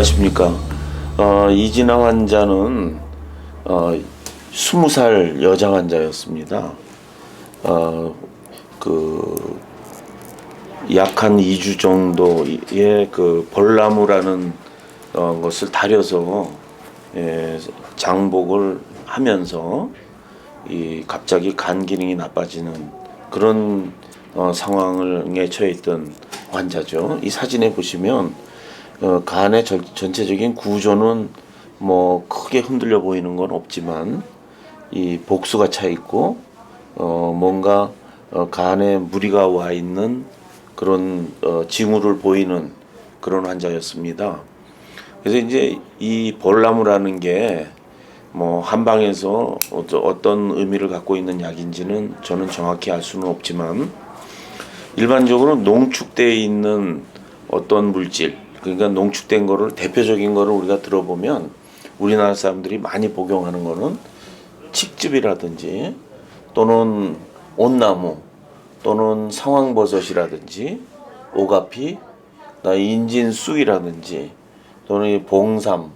안녕하십니까. 이진아 환자는 20살 여자 환자였습니다. 약 한 2주 정도의 벌나무라는 것을 다려서 장복을 하면서 갑자기 간 기능이 나빠지는 그런 상황에 처해 있던 환자죠. 이 사진에 보시면 간의 전체적인 구조는 뭐 크게 흔들려 보이는 건 없지만 이 복수가 차 있고 뭔가 간에 무리가 와 있는 그런 징후를 보이는 그런 환자였습니다. 그래서 이제 이 벌나무라는 게 뭐 한방에서 어떤 의미를 갖고 있는 약인지는 저는 정확히 알 수는 없지만 일반적으로 농축되어 있는 어떤 물질, 그러니까 농축된 거를 대표적인 거를 우리가 들어보면 우리나라 사람들이 많이 복용하는 거는 칡즙이라든지 또는 온나무 또는 상황버섯이라든지 오가피, 인진쑥이라든지 또는 봉삼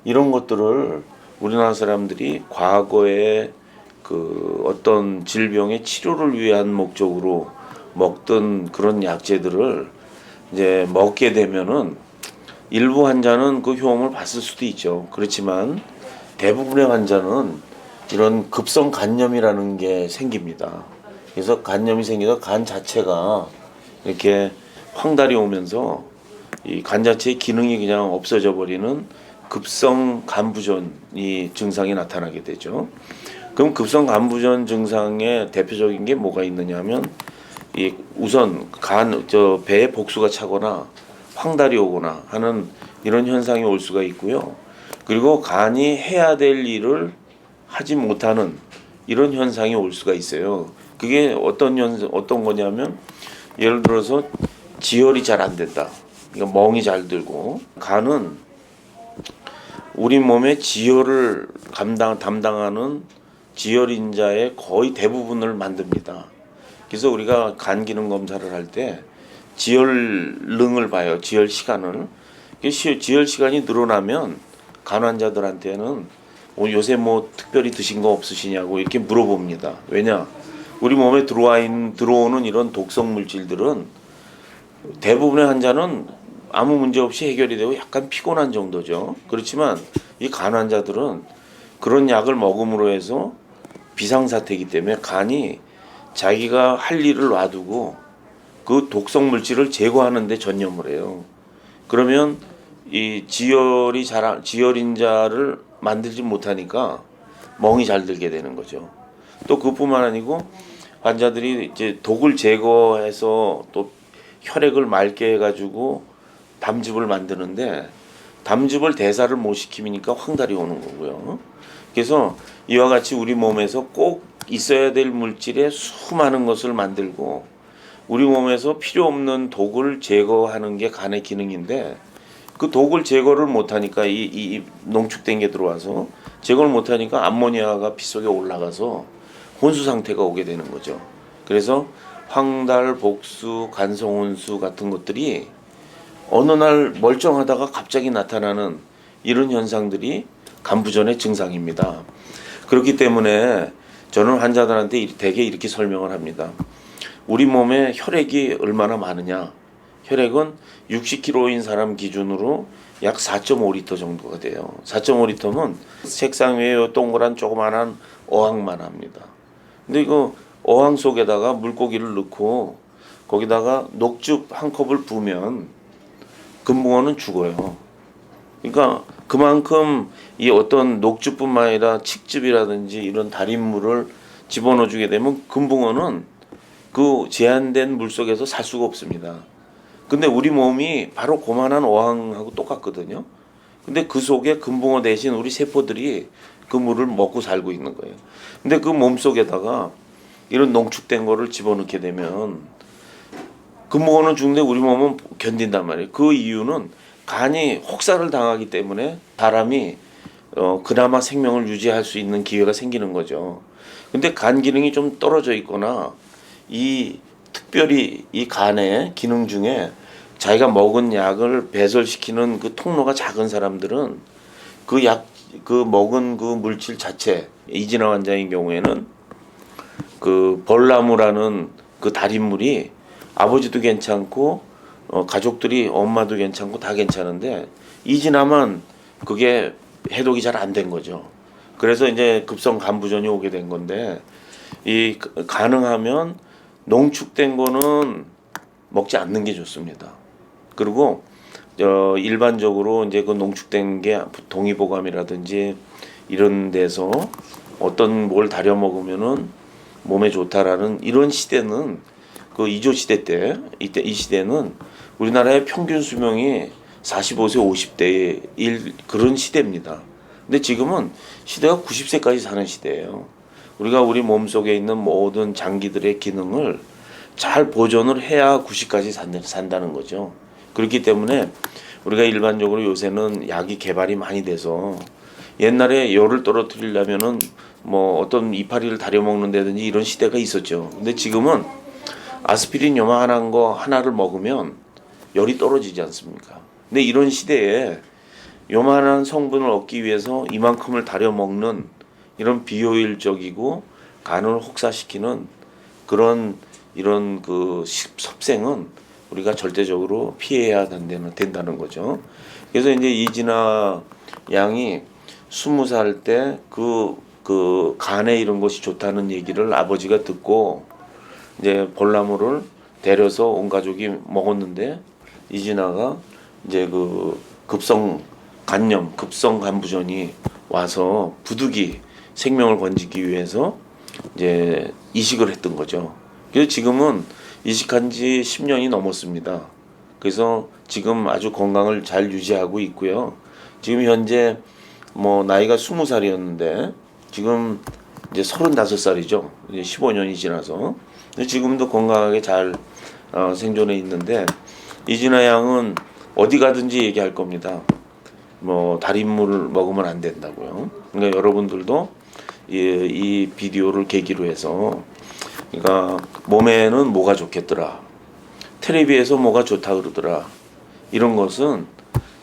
이런 것들을 우리나라 사람들이 과거에 어떤 질병의 치료를 위한 목적으로 먹던 그런 약재들을 이제 먹게 되면은 일부 환자는 그 효험을 봤을 수도 있죠. 그렇지만 대부분의 환자는 이런 급성 간염이라는 게 생깁니다. 그래서 간염이 생겨서 간 자체가 이렇게 황달이 오면서 이 간 자체의 기능이 그냥 없어져 버리는 급성 간부전이 증상이 나타나게 되죠. 그럼 급성 간부전 증상의 대표적인 게 뭐가 있느냐면 우선 배에 복수가 차거나 황달이 오거나 하는 이런 현상이 올 수가 있고요. 그리고 간이 해야 될 일을 하지 못하는 이런 현상이 올 수가 있어요. 그게 어떤 거냐면 예를 들어서 지혈이 잘 안 된다. 그러니까 멍이 잘 들고 간은 우리 몸의 지혈을 담당하는 지혈인자의 거의 대부분을 만듭니다. 그래서 우리가 간 기능 검사를 할 때 지혈능을 봐요. 지혈 시간을. 지혈 시간이 늘어나면 간 환자들한테는 요새 뭐 특별히 드신 거 없으시냐고 이렇게 물어봅니다. 왜냐? 우리 몸에 들어오는 이런 독성 물질들은 대부분의 환자는 아무 문제 없이 해결이 되고 약간 피곤한 정도죠. 그렇지만 이 간 환자들은 그런 약을 먹음으로 해서 비상사태이기 때문에 간이 자기가 할 일을 놔두고 그 독성 물질을 제거하는 데 전념을 해요. 그러면 이 지혈인자를 만들지 못하니까 멍이 잘 들게 되는 거죠. 또 그뿐만 아니고 환자들이 이제 독을 제거해서 또 혈액을 맑게 해가지고 담즙을 만드는데 담즙을 대사를 못 시키니까 황달이 오는 거고요. 그래서 이와 같이 우리 몸에서 꼭 있어야 될 물질의 수많은 것을 만들고 우리 몸에서 필요 없는 독을 제거하는 게 간의 기능인데 그 독을 제거를 못하니까 이 농축된 게 들어와서 제거를 못하니까 암모니아가 피 속에 올라가서 혼수 상태가 오게 되는 거죠. 그래서 황달, 복수, 간성혼수 같은 것들이 어느 날 멀쩡하다가 갑자기 나타나는 이런 현상들이 간부전의 증상입니다. 그렇기 때문에 저는 환자들한테 대개 이렇게 설명을 합니다. 우리 몸에 혈액이 얼마나 많으냐. 혈액은 60kg인 사람 기준으로 약 4.5리터 정도가 돼요. 4.5리터면 색상 위에 동그란 조그만한 어항만 합니다. 근데 이거 어항 속에다가 물고기를 넣고 거기다가 녹즙 한 컵을 부으면 금붕어는 죽어요. 그러니까 그만큼 이 어떤 녹즙뿐만 아니라 칡즙이라든지 이런 달인물을 집어넣어 주게 되면 금붕어는 그 제한된 물 속에서 살 수가 없습니다. 근데 우리 몸이 바로 그만한 어항하고 똑같거든요. 근데 그 속에 금붕어 대신 우리 세포들이 그 물을 먹고 살고 있는 거예요. 근데 그 몸 속에다가 이런 농축된 거를 집어넣게 되면 금붕어는 죽는데 우리 몸은 견딘단 말이에요. 그 이유는 간이 혹사를 당하기 때문에 사람이 그나마 생명을 유지할 수 있는 기회가 생기는 거죠. 근데 간 기능이 좀 떨어져 있거나 특별히 이 간의 기능 중에 자기가 먹은 약을 배설시키는 그 통로가 작은 사람들은 그 먹은 그 물질 자체, 이진아 환자의 경우에는 그 벌나무라는 그 달인물이 아버지도 괜찮고 가족들이 엄마도 괜찮고 다 괜찮은데 이진아만 그게 해독이 잘 안 된 거죠. 그래서 이제 급성 간부전이 오게 된 건데 가능하면 농축된 거는 먹지 않는 게 좋습니다. 그리고 일반적으로 이제 그 농축된 게 동의보감이라든지 이런 데서 어떤 뭘 다려 먹으면은 몸에 좋다라는 이런 시대는 그 이조 시대 때 이 시대는 우리나라의 평균 수명이 45세 50대의 그런 시대입니다. 근데 지금은 시대가 90세까지 사는 시대예요. 우리가 우리 몸속에 있는 모든 장기들의 기능을 잘 보존을 해야 90까지 산다는 거죠. 그렇기 때문에 우리가 일반적으로 요새는 약이 개발이 많이 돼서 옛날에 열을 떨어뜨리려면은 뭐 어떤 이파리를 다려 먹는다든지 이런 시대가 있었죠. 근데 지금은 아스피린 요만한 거 하나를 먹으면 열이 떨어지지 않습니까? 근데 이런 시대에 요만한 성분을 얻기 위해서 이만큼을 다려 먹는 이런 비효율적이고 간을 혹사시키는 이런 그 섭생은 우리가 절대적으로 피해야 된다는 거죠. 그래서 이제 이진아 양이 20살 때 그 간에 이런 것이 좋다는 얘기를 아버지가 듣고 이제 벌나무를 데려서 온 가족이 먹었는데 이진아가 이제 그 급성 간부전이 와서 부득이 생명을 건지기 위해서 이제 이식을 했던 거죠. 그래서 지금은 이식한 지 10년이 넘었습니다. 그래서 지금 아주 건강을 잘 유지하고 있고요. 지금 현재 뭐 나이가 20살이었는데 지금 이제 35살이죠. 이제 15년이 지나서. 근데 지금도 건강하게 잘 생존해 있는데 이진아 양은 어디 가든지 얘기할 겁니다. 뭐 달인물을 먹으면 안 된다고요. 그러니까 여러분들도 이 비디오를 계기로 해서 그러니까 몸에는 뭐가 좋겠더라. 텔레비에서 뭐가 좋다 그러더라. 이런 것은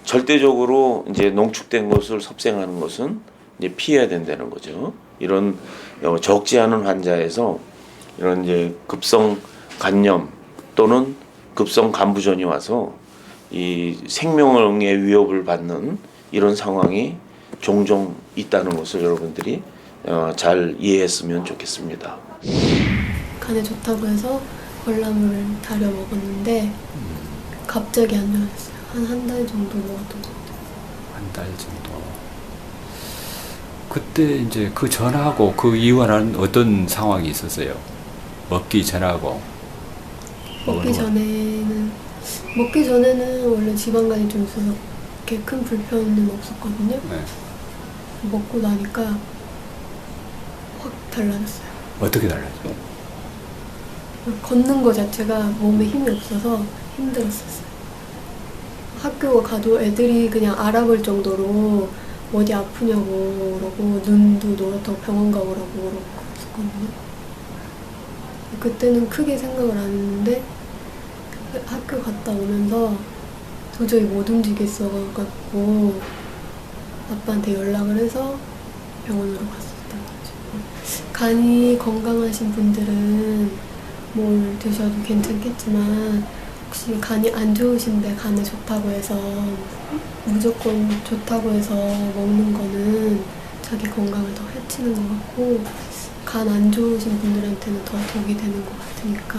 절대적으로 이제 농축된 것을 섭생하는 것은 이제 피해야 된다는 거죠. 이런 적지 않은 환자에서 이런 이제 급성 간염 또는 급성 간부전이 와서 이 생명의 위협을 받는 이런 상황이 종종 있다는 것을 여러분들이 잘 이해했으면 좋겠습니다. 간에 좋다고 해서 벌나물을 다려 먹었는데 갑자기 안 좋아졌어요. 한 달 정도 먹었던 것 같아요. 한 달 정도. 그때 이제 그 전하고 그 이후에는 어떤 상황이 있었어요? 먹기 전하고. 먹기 전에는 원래 지방간이 좀 있어서 그렇게 큰 불편은 없었거든요. 네. 먹고 나니까 확 달라졌어요. 어떻게 달라져? 걷는 거 자체가 몸에 힘이 없어서 힘들었었어요. 학교 가도 애들이 그냥 알아볼 정도로 어디 아프냐고 그러고 눈도 노랗다고 병원 가보라고 그러고 그랬었거든요. 그때는 크게 생각을 안 했는데 학교 갔다 오면서 도저히 못 움직였어갖고 아빠한테 연락을 해서 병원으로 갔었던 거죠. 간이 건강하신 분들은 뭘 드셔도 괜찮겠지만 혹시 간이 안 좋으신데 간에 좋다고 해서 무조건 좋다고 해서 먹는 거는 자기 건강을 더 해치는 것 같고 간 안 좋으신 분들한테는 더 독이 되는 것 같으니까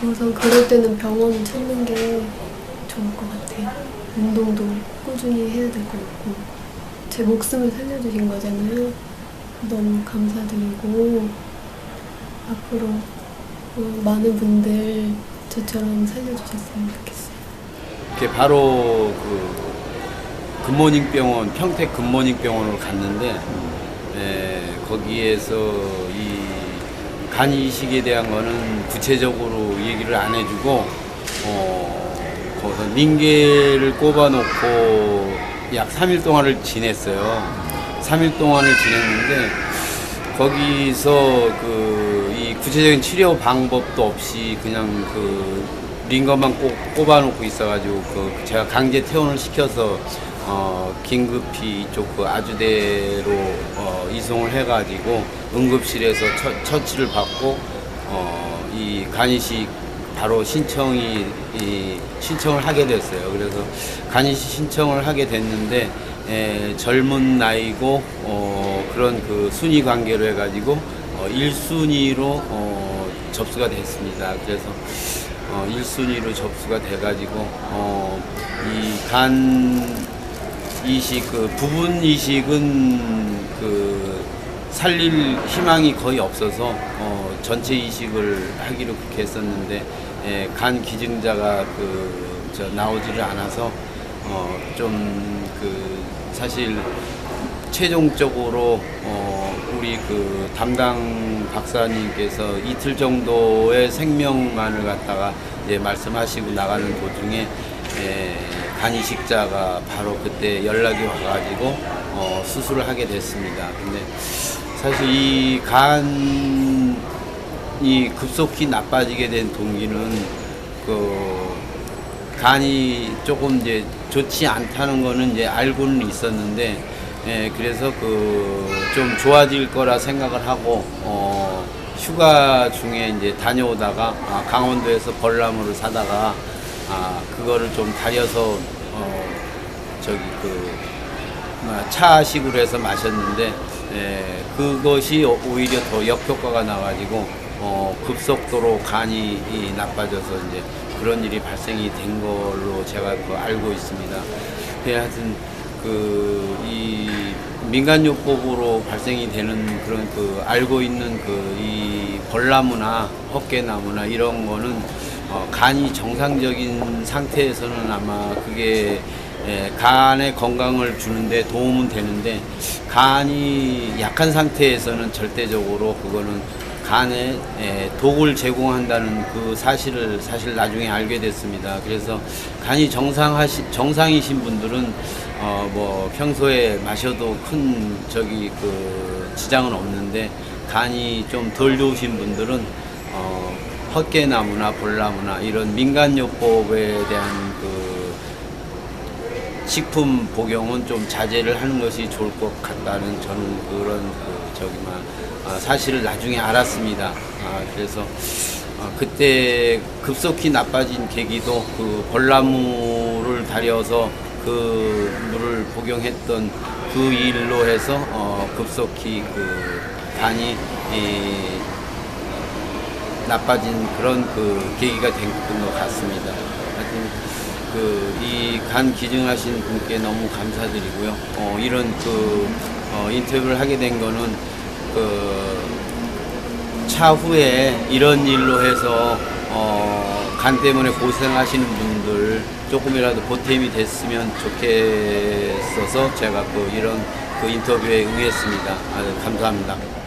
우선 그럴 때는 병원을 찾는 게 좋을 것 같아요. 운동도 꾸준히 해야 될 것 같고 제 목숨을 살려주신 거잖아요. 너무 감사드리고 앞으로 많은 분들 저처럼 살려주셨으면 좋겠어요. 이게 바로 그 굿모닝 병원, 평택 굿모닝 병원을 갔는데 거기에서 이 간 이식에 대한 거는 구체적으로 얘기를 안 해주고 거기서 링겔을 꼽아놓고 약 3일 동안을 지냈어요. 3일 동안을 지냈는데 거기서 이 구체적인 치료 방법도 없이 그냥 링거만 꼽아놓고 있어가지고 제가 강제 퇴원을 시켜서 긴급히 이쪽 그 아주대로 이송을 해가지고 응급실에서 처치를 받고 이 간이식 바로 신청을 하게 됐어요. 그래서 간이식 신청을 하게 됐는데 젊은 나이고 그런 그 순위 관계로 해가지고 1순위로 접수가 됐습니다. 그래서 1순위로 접수가 돼가지고 이 간 이식 그 부분 이식은 그 살릴 희망이 거의 없어서 전체 이식을 하기로 그렇게 했었는데 간 기증자가 나오지를 않아서 좀 사실 최종적으로 우리 그 담당 박사님께서 이틀 정도의 생명만을 갖다가 말씀하시고 나가는 도중에 간이식자가 바로 그때 연락이 와가지고 수술을 하게 됐습니다. 근데 사실 이 간이 급속히 나빠지게 된 동기는 간이 조금 이제 좋지 않다는 거는 이제 알고는 있었는데 그래서 좀 좋아질 거라 생각을 하고 휴가 중에 이제 다녀오다가 강원도에서 벌나무를 사다가 그거를 좀 달여서 차식으로 해서 마셨는데 그것이 오히려 더 역효과가 나가지고 급속도로 간이 나빠져서 이제 그런 일이 발생이 된 걸로 제가 알고 있습니다. 하여튼 이 민간요법으로 발생이 되는 그런 알고 있는 이 벌나무나 헛개나무나 이런 거는 간이 정상적인 상태에서는 아마 그게 간의 건강을 주는데 도움은 되는데 간이 약한 상태에서는 절대적으로 그거는 간에 독을 제공한다는 그 사실을 나중에 알게 됐습니다. 그래서 간이 정상이신 분들은 평소에 마셔도 큰 지장은 없는데 간이 좀 덜 좋으신 분들은 헛개나무나 벌나무나 이런 민간요법에 대한 식품 복용은 좀 자제를 하는 것이 좋을 것 같다는 저는 그런 사실을 나중에 알았습니다. 그래서 그때 급속히 나빠진 계기도 벌나무를 달여서 그 물을 복용했던 그 일로 해서 급속히 간이 나빠진 그런 계기가 된 것 같습니다. 하여튼 이 간 기증하신 분께 너무 감사드리고요. 이런 인터뷰를 하게 된 거는 차후에 이런 일로 해서 간 때문에 고생하시는 분들 조금이라도 보탬이 됐으면 좋겠어서 제가 이런 인터뷰에 응했습니다. 감사합니다.